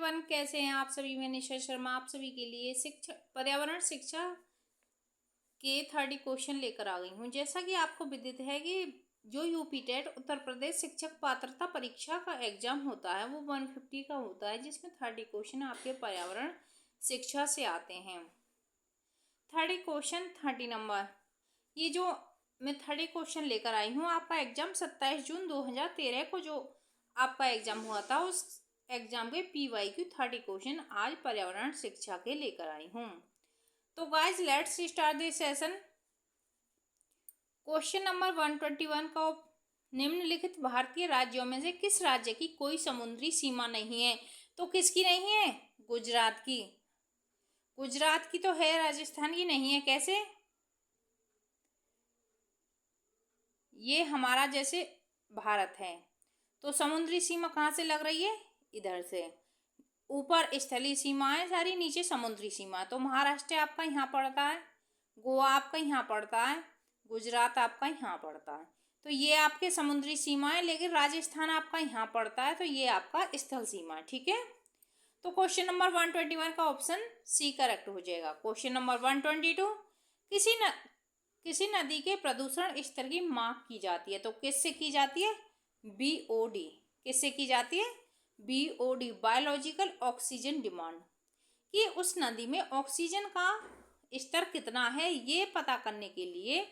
Everyone, कैसे हैं आप सभी। मैं निशा शर्मा आप सभी के लिए शिक्षा पर्यावरण शिक्षा के 30 क्वेश्चन लेकर आ गई हूं। जैसा कि आपको विदित है कि जो यूपी टेट उत्तर प्रदेश शिक्षक पात्रता परीक्षा का एग्जाम होता है वो 150 का होता है, जिसमें 30 क्वेश्चन आपके पर्यावरण शिक्षा से आते हैं। 30 क्वेश्चन 30 नंबर। ये जो मैं 30 क्वेश्चन लेकर आई हूँ, आपका एग्जाम 27 जून 2013 को जो आपका एग्जाम हुआ था, उस एग्जाम के PYQ 30 क्वेश्चन आज पर्यावरण शिक्षा के लेकर आई हूँ। तो guys let's start this session. Question number 121 का, निम्नलिखित भारतीय राज्यों में से किस राज्य की कोई समुद्री सीमा नहीं है? तो किसकी नहीं है? गुजरात की। गुजरात की तो है, राजस्थान की नहीं है। कैसे? ये हमारा जैसे भारत है तो समुद्री सीमा कहाँ से लग रही है? इधर से। ऊपर स्थलीय सीमाएं सारी, नीचे समुद्री सीमा। तो महाराष्ट्र आपका यहाँ पड़ता है, गोवा आपका यहाँ पड़ता है, गुजरात आपका यहाँ पड़ता है। तो ये आपके समुद्री सीमा है, लेकिन राजस्थान आपका यहाँ पड़ता है, तो ये आपका स्थल सीमा है। ठीक है। तो क्वेश्चन नंबर 121 का ऑप्शन सी करेक्ट हो जाएगा। क्वेश्चन नंबर 122, किसी नदी के प्रदूषण स्तर की माप की जाती है? तो किससे की जाती है? BOD। किससे की जाती है? BOD, biological oxygen demand. कि उस नदी में ऑक्सीजन का स्तर कितना है, ये पता करने के लिए,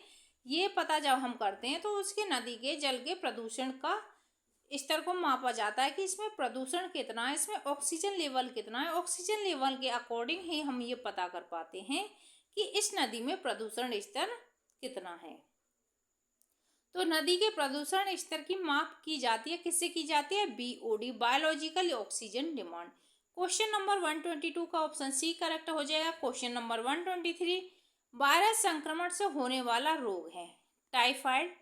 ये पता जब हम करते हैं तो उसके नदी के जल के प्रदूषण का स्तर को मापा जाता है कि इसमें प्रदूषण कितना है, इसमें ऑक्सीजन लेवल कितना है। ऑक्सीजन लेवल के अकॉर्डिंग ही हम ये पता कर पाते हैं कि इस नदी में प्रदूषण स्तर कितना है। तो नदी के प्रदूषण स्तर की माप की जाती है, किससे की जाती है? BOD, biological oxygen demand. Question number 122 का ऑप्शन सी करेक्ट हो जाएगा। क्वेश्चन नंबर 123, वायरस संक्रमण से होने वाला रोग है टाइफाइड,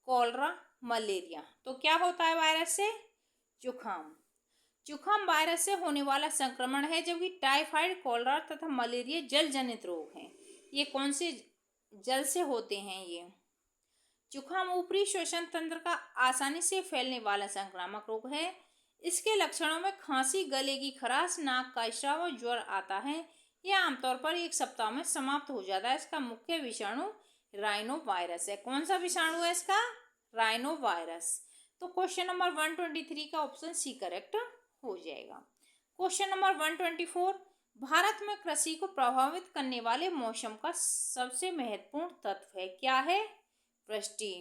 कॉलरा, मलेरिया। तो क्या होता है वायरस से? जुखाम। जुखाम वायरस से होने वाला संक्रमण है, जबकि टाइफाइड, कॉलरा तथा मलेरिया जल जनित रोग हैं। ये कौन से जल से होते हैं? ये जुखाम ऊपरी श्वसन तंत्र का आसानी से फैलने वाला संक्रामक रोग है। इसके लक्षणों में खांसी, गले की खराश, नाक का स्राव और ज्वर आता है। यह आमतौर पर 1 सप्ताह में समाप्त हो जाता है। इसका मुख्य विषाणु राइनो वायरस है। कौन सा विषाणु है इसका? Rhino virus. तो क्वेश्चन नंबर 123 का ऑप्शन सी करेक्ट हो जाएगा। क्वेश्चन नंबर 124, भारत में कृषि को प्रभावित करने वाले मौसम का सबसे महत्वपूर्ण तत्व है। क्या है? वृष्टि।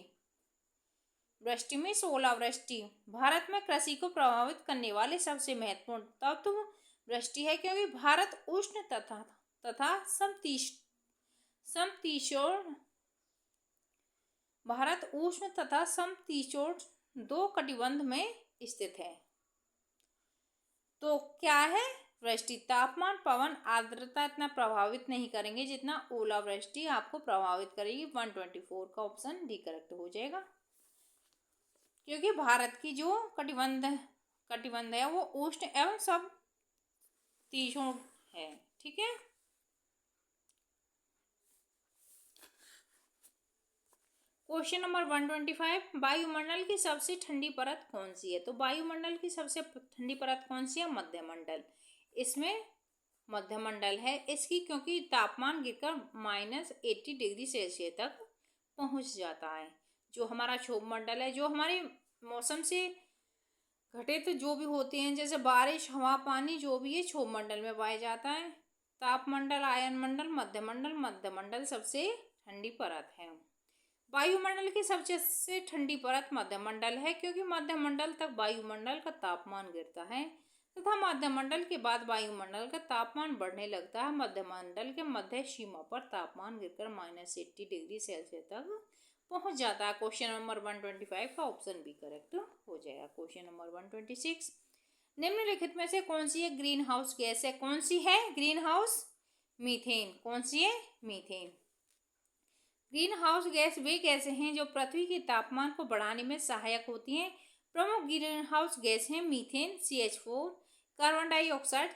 वृष्टि में ओलावृष्टि। भारत में कृषि को प्रभावित करने वाले सबसे महत्वपूर्ण तत्व वृष्टि है, क्योंकि भारत उष्ण तथा समशीतोष्ण भारत उष्ण तथा समशीतोष्ण 2 कटिबंध में स्थित है। तो क्या है? वृष्टि। तापमान, पवन, आर्द्रता इतना प्रभावित नहीं करेंगे जितना ओलावृष्टि आपको प्रभावित करेगी। 124 का ऑप्शन डी करेक्ट हो जाएगा, क्योंकि भारत की जो कटिबंध है वो उष्ण एवं समशीतोष्ण है। ठीक है। क्वेश्चन नंबर 125, वायुमंडल की सबसे ठंडी परत कौन सी है? तो वायुमंडल की सबसे ठंडी परत कौन सी है? मध्यमंडल। इसमें मध्यमंडल है इसकी, क्योंकि तापमान गिरकर -80 डिग्री सेल्सियस तक पहुंच जाता है। जो हमारा क्षोभमंडल है, जो हमारे मौसम से घटित जो भी होते हैं, जैसे बारिश, हवा, पानी, जो भी है क्षोभमंडल में पाया जाता है। तापमंडल, आयनमंडल, मध्यमंडल सबसे ठंडी परत है। वायुमंडल की सबसे ठंडी परत मध्यमंडल है, क्योंकि मध्यमंडल तक वायुमंडल का तापमान गिरता है तथा मध्यमंडल के बाद वायुमंडल का तापमान बढ़ने लगता है। मध्यमंडल के मध्य सीमा पर तापमान गिरकर -80 डिग्री सेल्सियस तक पहुंच जाता है। क्वेश्चन नंबर 125 का ऑप्शन बी करेक्ट हो जाएगा। क्वेश्चन नंबर 126, निम्नलिखित में से कौन सी है ग्रीन हाउस गैस है? कौन सी है ग्रीन हाउस? मीथेन। कौन सी है? मीथेन। ग्रीन हाउस गैस वे गैसें हैं जो पृथ्वी के तापमान को बढ़ाने में सहायक होती हैं। प्रमुख ग्रीन हाउस गैस हैं methane CH4, carbon dioxide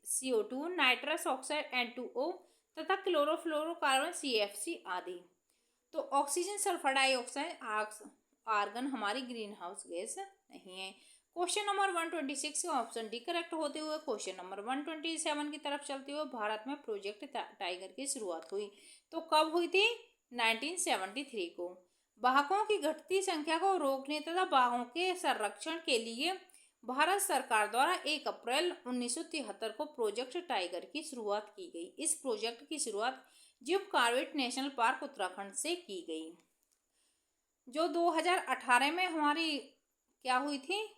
CO2, nitrous oxide N2O तथा क्लोरोफ्लोरोकार्बन CFC आदि। तो ऑक्सीजन, सल्फर डाइऑक्साइड, आर्गन हमारी ग्रीन हाउस गैस नहीं है। क्वेश्चन नंबर 126 का ऑप्शन डी करेक्ट होते हुए क्वेश्चन नंबर 127 की तरफ चलते हुए भारत में प्रोजेक्ट टाइगर की शुरुआत हुई तो कब हुई थी? 1973 को। बाघों की घटती संख्या को रोकने तथा बाघों के संरक्षण के लिए भारत सरकार द्वारा 1 अप्रैल 1973 को प्रोजेक्ट टाइगर की शुरुआत की गई। इस प्रोजेक्ट की शुरुआत Jim Corbett national park Uttarakhand से की गई। जो 2018 में हमारी क्या हुई थी,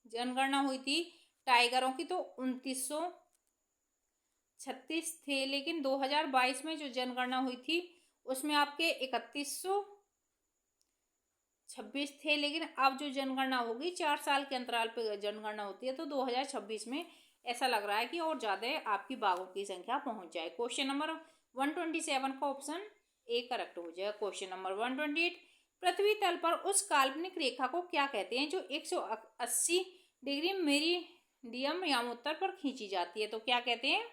जनगणना हुई थी टाइगरों की, तो 2936 थे, लेकिन 2022 में जो जनगणना हुई थी उसमें आपके 3126 थे। लेकिन अब जो जनगणना होगी 4 साल के अंतराल पे जनगणना होती है, तो 2026 में ऐसा लग रहा है कि और ज़्यादा आपकी बाघों की संख्या पहुंच जाए। क्वेश्चन नंबर 127 का ऑप्शन ए करेक्ट हो जाएगा। क्वेश्चन नंबर 128, पृथ्वी तल पर उस काल्पनिक रेखा को क्या कहते हैं जो 180 डिग्री मेरिडियम यामोत्तर पर खींची जाती है? तो क्या कहते हैं?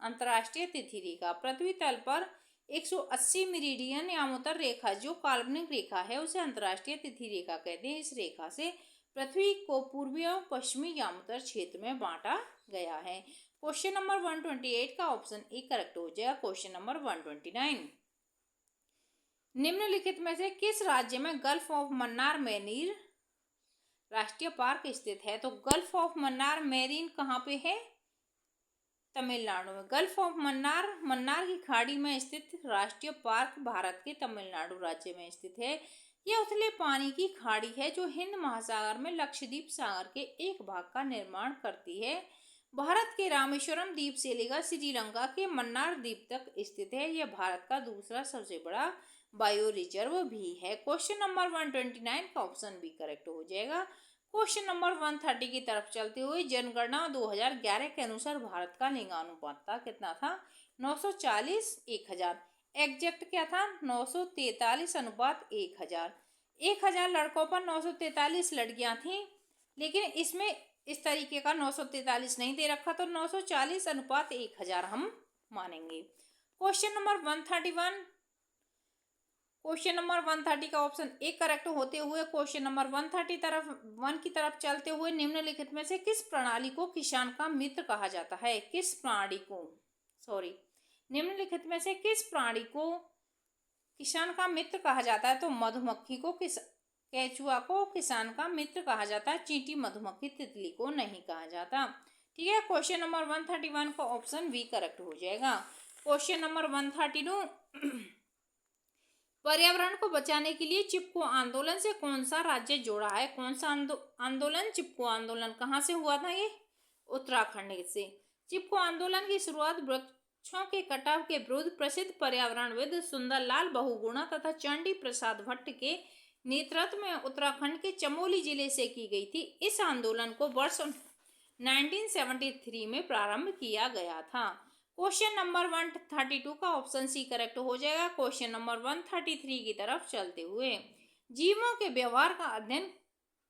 अंतर्राष्ट्रीय तिथि रेखा। पृथ्वी तल पर 180 मेरिडियन यामोत्तर रेखा जो काल्पनिक रेखा है उसे अंतर्राष्ट्रीय तिथि रेखा कहते हैं। इस रेखा से पृथ्वी को पूर्वी और पश्चिमी यामोत्तर क्षेत्र में बांटा गया है। क्वेश्चन नंबर 128 का ऑप्शन ए करेक्ट हो जाएगा। क्वेश्चन नंबर 129, निम्नलिखित में से किस राज्य में गल्फ ऑफ मन्नार मैरीन राष्ट्रीय पार्क स्थित है? तो गल्फ ऑफ मन्नार मैरीन कहाँ पे है? तमिलनाडु में। गल्फ ऑफ मन्नार की खाड़ी में स्थित राष्ट्रीय पार्क भारत के तमिलनाडु राज्य में स्थित है। यह उथले पानी की खाड़ी है जो हिंद महासागर में लक्षद्वीप सागर के एक भाग का निर्माण करती है। भारत के रामेश्वरम द्वीप से लेकर श्रीलंका के मन्नार द्वीप तक स्थित है। यह भारत का दूसरा सबसे बड़ा बायो रिजर्व भी है। क्वेश्चन नंबर 129 का ऑप्शन बी करेक्ट हो जाएगा। क्वेश्चन नंबर 130 की तरफ चलते हुए जनगणना 2011 के अनुसार भारत का लिंगानुपात था कितना था? 940 1000। एग्जैक्ट क्या था? 943 अनुपात 1000। 1000 लड़कों पर 943 लड़कियां थीं, लेकिन इसमें इस तरीके का 943 नहीं दे रखा, तो 940 अनुपात 1000 हम मानेंगे। क्वेश्चन नंबर 131, क्वेश्चन नंबर 130 का ऑप्शन ए करेक्ट होते हुए क्वेश्चन नंबर 131 की तरफ चलते हुए निम्नलिखित में से किस प्रणाली को किसान का मित्र कहा जाता है? निम्नलिखित में से किस प्राणी को किसान का मित्र कहा जाता है? तो मधुमक्खी को केचुआ को किसान का मित्र कहा जाता है। चींटी, मधुमक्खी, तितली को नहीं कहा जाता। ठीक है, क्वेश्चन नंबर 131 का ऑप्शन बी करेक्ट हो जाएगा। क्वेश्चन नंबर 132, पर्यावरण को बचाने के लिए चिपको आंदोलन से कौन सा राज्य जोड़ा है? कौन सा आंदोलन? चिपको आंदोलन कहाँ से हुआ था? ये उत्तराखंड से। चिपको आंदोलन की शुरुआत वृक्षों के कटाव के विरुद्ध प्रसिद्ध पर्यावरणविद सुंदरलाल बहुगुणा तथा चंडी प्रसाद भट्ट के नेतृत्व में उत्तराखंड के चमोली जिले से की गई थी। इस आंदोलन को वर्ष 1973 में प्रारंभ किया गया था। क्वेश्चन नंबर 132 का ऑप्शन सी करेक्ट हो जाएगा। क्वेश्चन नंबर 133 की तरफ चलते हुए जीवों के व्यवहार का अध्ययन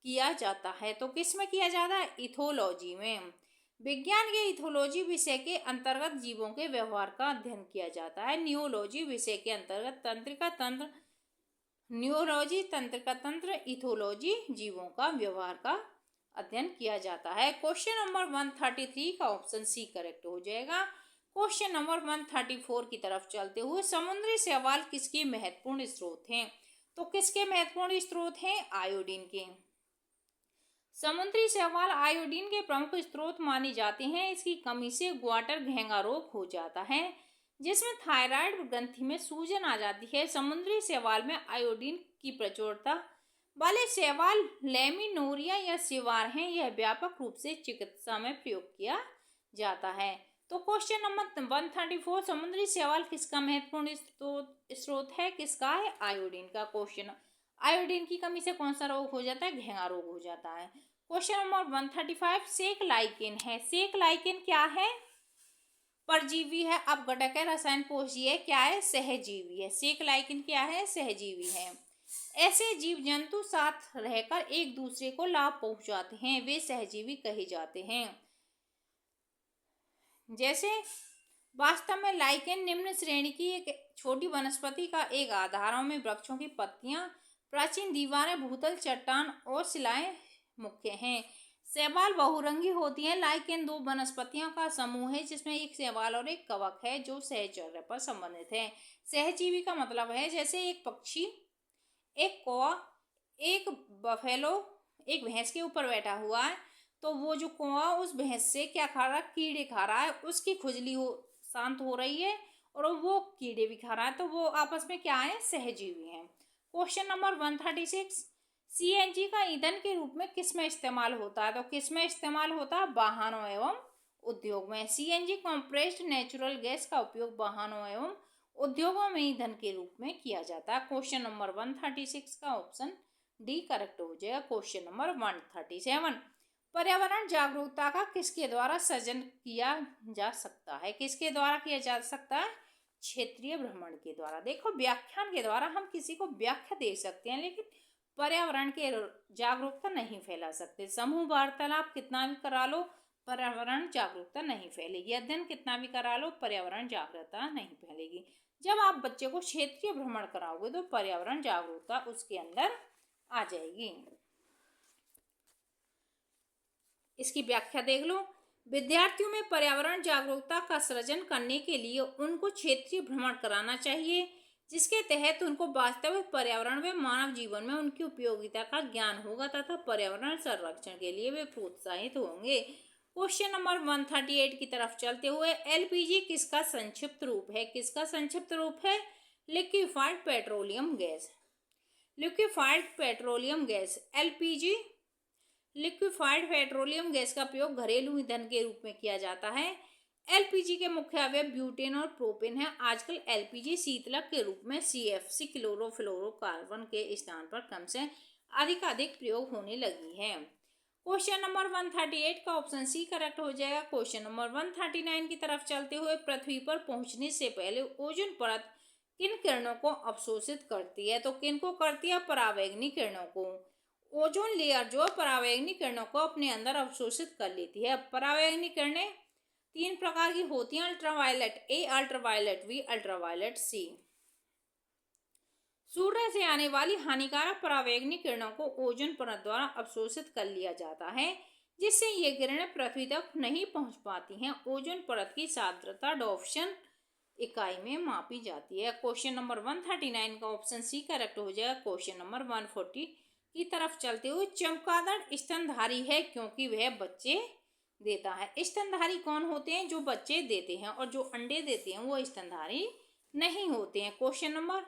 किया जाता है, तो किस में किया जाता है? इथोलॉजी में। विज्ञान के इथोलॉजी विषय के अंतर्गत जीवों के व्यवहार का अध्ययन किया जाता है। न्यूरोलॉजी विषय के अंतर्गत तंत्रिका तंत्र, न्यूरोलॉजी तंत्रिका तंत्र, इथोलॉजी जीवों का व्यवहार का अध्ययन किया जाता है। क्वेश्चन नंबर 133 का ऑप्शन सी करेक्ट हो जाएगा। क्वेश्चन नंबर 134 की तरफ चलते हुए समुद्री शैवाल किसके महत्वपूर्ण स्रोत हैं? तो किसके महत्वपूर्ण स्रोत हैं? आयोडीन के। समुद्री शैवाल आयोडीन के प्रमुख स्रोत माने जाते हैं। इसकी कमी से ग्वाटर घेंगा रोग हो जाता है, जिसमें थायराइड ग्रंथि में सूजन आ जाती है। समुद्री शैवाल में आयोडीन की प्रचुरता वाले शैवाल लेमिनोरिया या सिवार हैं। यह व्यापक रूप से चिकित्सा में प्रयोग किया जाता है। तो क्वेश्चन नंबर 134, समुद्री शैवाल किसका महत्वपूर्ण स्रोत है? किसका है? आयोडीन का। क्वेश्चन, आयोडीन की कमी से कौन सा रोग हो जाता है? घेंगा रोग हो जाता है। क्वेश्चन नंबर 135, सेक लाइकेन है। सेक लाइकेन क्या है? परजीवी है, अपघटक है, रसायन पोषी है, क्या है? सहजीवी है। सेक लाइकेन क्या है? सहजीवी है। ऐसे जीव जंतु साथ रहकर एक दूसरे को लाभ पहुंचाते हैं, वे सहजीवी कहे जाते हैं। जैसे वास्तव में लाइकेन निम्न श्रेणी की एक छोटी वनस्पति का एक आधारों में वृक्षों की पत्तियां, प्राचीन दीवारें, भूतल, चट्टान और शिलाएं मुख्य हैं। शैवाल बहुरंगी होती हैं। लाइकेन दो वनस्पतियों का समूह है जिसमें एक शैवाल और एक कवक है जो सहचर्या पर संबंधित है। सहजीवी का मतलब है जैसे एक पक्षी, एक कौवा, एक बफेलो एक भैंस के ऊपर बैठा हुआ है, तो वो जो कौवा उस भैंस से क्या खा रहा है, कीड़े खा रहा है, उसकी खुजली हो शांत हो रही है और वो कीड़े भी खा रहा है, तो वो आपस में क्या है, सहजीवी हैं। क्वेश्चन नंबर 136, सीएनजी का ईंधन के रूप में किस में इस्तेमाल होता है? तो किस में इस्तेमाल होता है? वाहनों एवं उद्योग में। सीएनजी कंप्रेस्ड नेचुरल गैस का उपयोग वाहनों एवं उद्योगों में ईंधन के रूप में किया जाता है। क्वेश्चन नंबर 136 का ऑप्शन डी करेक्ट हो जाएगा। क्वेश्चन नंबर 137, पर्यावरण जागरूकता का किसके द्वारा सृजन किया जा सकता है? किसके द्वारा किया जा सकता है? क्षेत्रीय भ्रमण के द्वारा। देखो, व्याख्यान के द्वारा हम किसी को व्याख्या दे सकते हैं, लेकिन पर्यावरण के जागरूकता नहीं फैला सकते। समूह वार्तालाप कितना भी करा लो, पर्यावरण जागरूकता नहीं फैलेगी। अध्ययन कितना भी करा लो, पर्यावरण जागरूकता नहीं फैलेगी। जब आप बच्चे को क्षेत्रीय भ्रमण कराओगे तो पर्यावरण जागरूकता उसके अंदर आ जाएगी। इसकी व्याख्या देख लो। विद्यार्थियों में पर्यावरण जागरूकता का सृजन करने के लिए उनको क्षेत्रीय भ्रमण कराना चाहिए, जिसके तहत उनको वास्तविक पर्यावरण व मानव जीवन में उनकी उपयोगिता का ज्ञान होगा तथा पर्यावरण संरक्षण के लिए वे प्रोत्साहित होंगे। क्वेश्चन नंबर 138 की तरफ चलते हुए, एलपीजी किसका संक्षिप्त रूप है? किसका संक्षिप्त रूप है? Liquefied petroleum gas. Liquefied petroleum gas LPG liquefied petroleum gas का प्रयोग घरेलू ईंधन के रूप में किया जाता है। एलपीजी के मुख्य अवयव ब्यूटेन और प्रोपेन है। आजकल एलपीजी शीतलक के रूप में सीएफसी क्लोरोफ्लोरोकार्बन के स्थान पर कम से अधिक प्रयोग होने लगी है। क्वेश्चन नंबर 138 का ऑप्शन सी करेक्ट हो जाएगा। क्वेश्चन नंबर 139 की तरफ चलते हुए, पृथ्वी पर पहुंचने से पहले ओजोन परत किन किरणों को अवशोषित करती है? तो किन को करती है? परावैंगनी किरणों को। ओजोन लेयर जो परावैंगनी किरणों को अपने अंदर अवशोषित कर लेती है। परावैंगनी किरणें 3 प्रकार की होती हैं, ultraviolet A, ultraviolet B, ultraviolet C. सूर्य से आने वाली हानिकारक परावैंगनी किरणों को ओजोन परत द्वारा अवशोषित कर लिया जाता है, जिससे ये किरणें पृथ्वी तक नहीं पहुंच पाती हैं। ओजोन परत की सांद्रता डॉप्सन इकाई में मापी जाती है। क्वेश्चन नंबर 139 का ऑप्शन सी करेक्ट हो जाएगा। क्वेश्चन नंबर 140 की तरफ चलते हुए, चमगादड़ स्तनधारी है क्योंकि वह बच्चे देता है। स्तनधारी कौन होते हैं? जो बच्चे देते हैं, और जो अंडे देते हैं वो स्तनधारी नहीं होते हैं। क्वेश्चन नंबर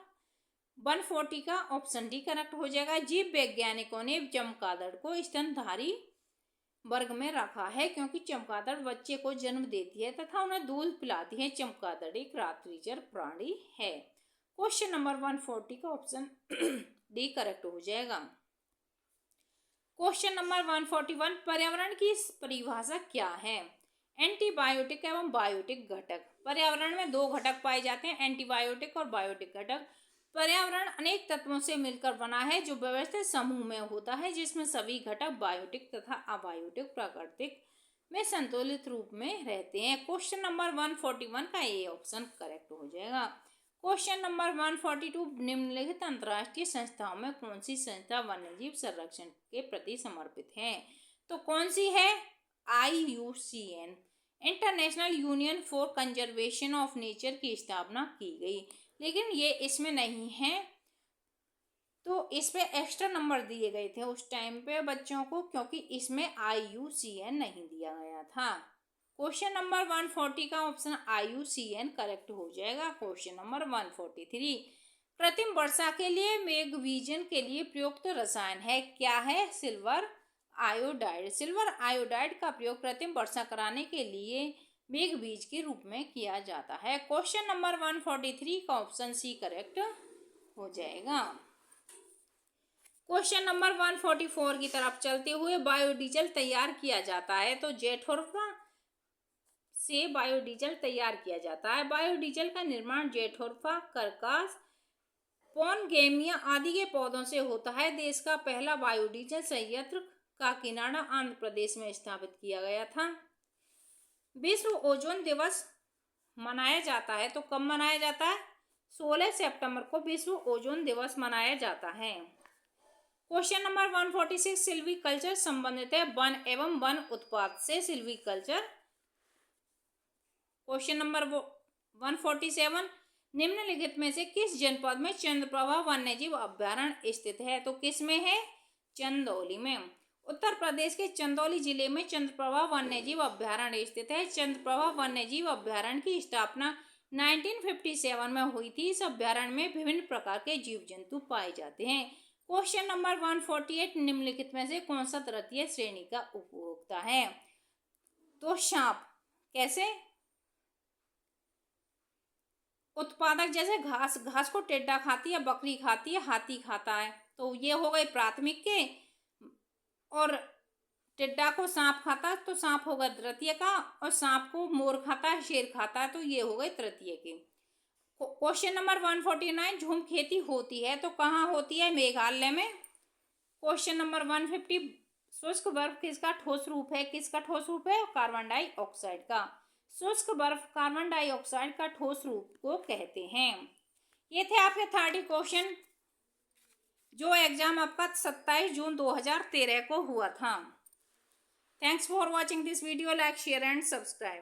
140 का ऑप्शन डी करेक्ट हो जाएगा। जीव वैज्ञानिकों ने चमगादड़ को स्तनधारी वर्ग में रखा है क्योंकि चमगादड़ बच्चे को जन्म देती है तथा उन्हें दूध पिलाती है। चमगादड़ एक रात्रिचर प्राणी है। क्वेश्चन नंबर 140 का ऑप्शन डी करेक्ट हो जाएगा। क्वेश्चन नंबर 141, पर्यावरण की परिभाषा क्या है? एंटीबायोटिक एवं बायोटिक घटक। पर्यावरण में 2 घटक पाए जाते हैं, एंटीबायोटिक और बायोटिक घटक। पर्यावरण अनेक तत्वों से मिलकर बना है जो व्यवस्थित समूह में होता है, जिसमें सभी घटक बायोटिक तथा अबायोटिक प्राकृतिक में संतुलित रूप में रहते हैं। क्वेश्चन नंबर 141 का ए ऑप्शन करेक्ट हो जाएगा। क्वेश्चन नंबर 142, निम्नलिखित अंतर्राष्ट्रीय संस्थाओं में कौन सी संस्था वन्यजीव संरक्षण के प्रति समर्पित है? तो कौन सी है? IUCN, international union for conservation of nature की स्थापना की गई, लेकिन ये इसमें नहीं है, तो इस पे एक्स्ट्रा नंबर दिए गए थे उस टाइम पे बच्चों को, क्योंकि इसमें IUCN नहीं दिया गया था। क्वेश्चन नंबर 140 का ऑप्शन IUCN करेक्ट हो जाएगा। क्वेश्चन नंबर 143, कृत्रिम वर्षा के लिए मेघबीजन के लिए प्रयुक्त रसायन है, क्या है? Silver iodide. सिल्वर आयोडाइड का प्रयोग कृत्रिम वर्षा कराने के लिए मेघ बीज के रूप में किया जाता है। क्वेश्चन नंबर 143 का ऑप्शन सी करेक्ट हो जाएगा। क्वेश्चन नंबर 144 की तरफ चलते हुए, बायोडीजल तैयार किया जाता है, तो जेठोर्फा से बायोडीजल तैयार किया जाता है। बायोडीजल का निर्माण जेठोर्फा, करकास, पोनगेमिया आदि के पौधों से होता है। देश का पहला बायोडीजल संयंत्र काकीनाडा आंध्र प्रदेश में स्थापित किया गया था। विश्व ओजोन दिवस मनाया जाता है, तो कब मनाया जाता है? 16 सितंबर को विश्व ओजोन दिवस मनाया जाता है। क्वेश्चन नंबर 146 सिल्वीकल्चर संबंधित है वन एवं वन उत्पाद से। सिल्वीकल्चर। क्वेश्चन नंबर 147 निम्नलिखित में से किस जनपद में चंद्रप्रभा वन्यजीव अभ्यारण्य स्थित है? तो किस में है? चंदौली में। उत्तर प्रदेश के चंदौली जिले में चंद्रप्रभा वन्यजीव अभ्यारण्य स्थित है। चंद्रप्रभा वन्यजीव अभ्यारण्य की स्थापना 1957 में हुई थी। इस अभ्यारण्य में विभिन्न प्रकार के जीव जंतु पाए जाते हैं। क्वेश्चन नंबर 148 निम्नलिखित में से कौन सा तृतीय श्रेणी का उपभोक्ता है? तो सांप। कैसे? उत्पादक जैसे घास को टिड्डा खाती है, बकरी खाती है, हाथी खाता है, तो ये हो गए प्राथमिक के। और टिड्डा को सांप खाता है तो सांप होगा द्वितीय का, और सांप को मोर खाता है, शेर खाता है, तो ये हो गए तृतीय के। क्वेश्चन नंबर 149 झूम खेती होती है तो कहाँ होती है? मेघालय में। क्वेश्चन नंबर 150 शुष्क बर्फ किसका ठोस रूप है? किसका ठोस रूप है? कार्बन डाइऑक्साइड का। शुष्क बर्फ कार्बन डाइऑक्साइड का ठोस रूप को कहते हैं। ये थे आपके 30 क्वेश्चन जो एग्जाम आपका 27 जून 2013 को हुआ था। Thanks for watching this video. Like share and subscribe.